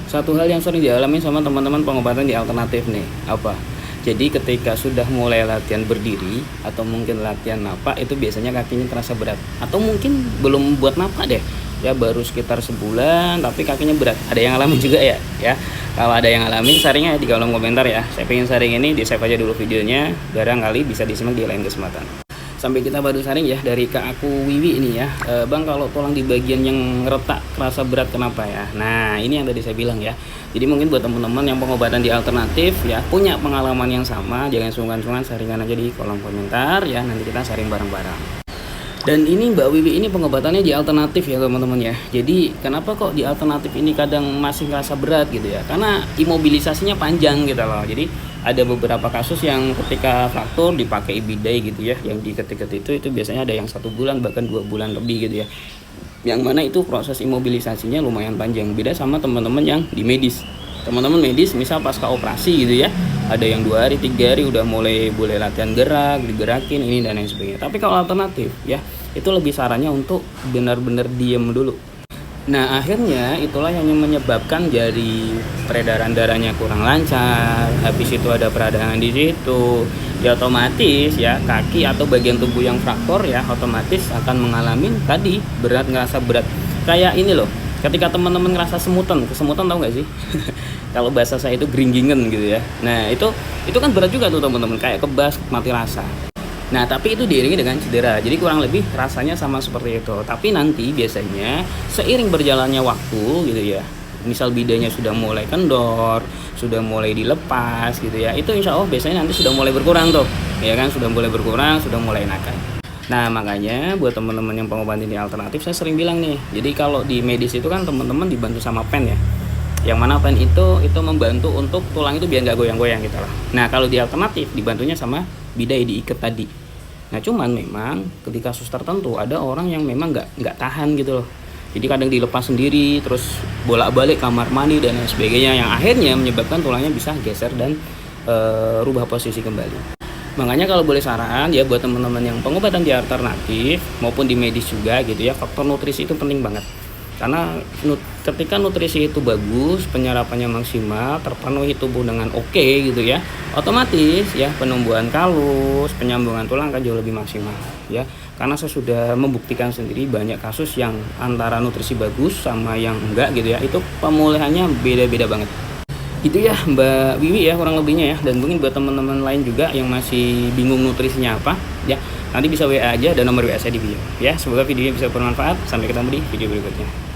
satu hal yang sering dialami sama teman-teman pengobatan di alternatif nih, apa? Jadi ketika sudah mulai latihan berdiri atau mungkin latihan napak, itu biasanya kakinya terasa berat. Atau mungkin belum buat napak deh, ya baru sekitar sebulan tapi kakinya berat. Ada yang ngalamin juga ya? Kalau ada yang ngalamin, sharingnya di kolom komentar ya. Saya pengen sharing ini, di save aja dulu videonya, barangkali bisa disimak di lain kesempatan. Sampai kita baru sharing ya dari Kak Aku Wiwi ini ya. Bang, kalau tulang di bagian yang retak kerasa berat kenapa ya? Nah, ini yang tadi saya bilang ya. Jadi mungkin buat teman-teman yang pengobatan di alternatif ya, punya pengalaman yang sama, jangan sungkan-sungkan sharingan aja di kolom komentar ya. Nanti kita sharing bareng-bareng. Dan ini Mbak Wiwi ini pengobatannya di alternatif ya teman-teman ya. Jadi kenapa kok di alternatif ini kadang masih ngerasa berat gitu ya? Karena imobilisasinya panjang gitu loh. Jadi ada beberapa kasus yang ketika fraktur dipakai ibidai gitu ya, yang diketik itu biasanya ada yang 1 bulan bahkan 2 bulan lebih gitu ya. Yang mana itu proses imobilisasinya lumayan panjang. Beda sama teman-teman yang di medis. Teman-teman medis misal pasca operasi gitu ya, ada yang 2 hari 3 hari udah mulai boleh latihan gerak, digerakin ini dan lain sebagainya. Tapi kalau alternatif ya, itu lebih sarannya untuk benar-benar diem dulu. Nah akhirnya itulah yang menyebabkan jadi peredaran darahnya kurang lancar, habis itu ada peradangan di situ, ya otomatis ya kaki atau bagian tubuh yang fraktur ya otomatis akan mengalami tadi ngerasa berat. Kayak ini loh, ketika teman-teman ngerasa kesemutan tahu nggak sih? Kalau bahasa saya itu gringgingan gitu ya. Nah itu kan berat juga tuh teman-teman, kayak kebas, mati rasa. Nah tapi itu diiringi dengan cedera, jadi kurang lebih rasanya sama seperti itu. Tapi nanti biasanya seiring berjalannya waktu gitu ya, misal bidanya sudah mulai kendor, sudah mulai dilepas gitu ya, itu insya Allah biasanya nanti sudah mulai berkurang tuh, ya kan, sudah mulai berkurang, sudah mulai enakan. Nah makanya buat teman-teman yang pengobatan di alternatif saya sering bilang nih, jadi kalau di medis itu kan teman-teman dibantu sama pen ya, yang mana pen itu membantu untuk tulang itu biar nggak goyang-goyang gitu lah. Nah kalau di alternatif dibantunya sama bidai diikat tadi. Nah cuman memang ketika kasus tertentu ada orang yang memang nggak tahan gitu loh. Jadi kadang dilepas sendiri, terus bolak-balik kamar mandi dan lain sebagainya, yang akhirnya menyebabkan tulangnya bisa geser dan rubah posisi kembali. Makanya kalau boleh saran ya buat teman-teman yang pengobatan di alternatif maupun di medis juga gitu ya, faktor nutrisi itu penting banget. Karena ketika nutrisi itu bagus, penyerapannya maksimal, terpenuhi tubuh dengan oke gitu ya, otomatis ya penumbuhan kalus, penyambungan tulang akan jauh lebih maksimal ya. Karena saya sudah membuktikan sendiri banyak kasus yang antara nutrisi bagus sama yang enggak gitu ya, itu pemulihannya beda-beda banget. Itu ya Mbak Wiwi ya kurang lebihnya ya. Dan mungkin buat teman-teman lain juga yang masih bingung nutrisinya apa ya, nanti bisa WA aja dan nomor WA saya di video ya. Semoga videonya bisa bermanfaat. Sampai ketemu di video berikutnya.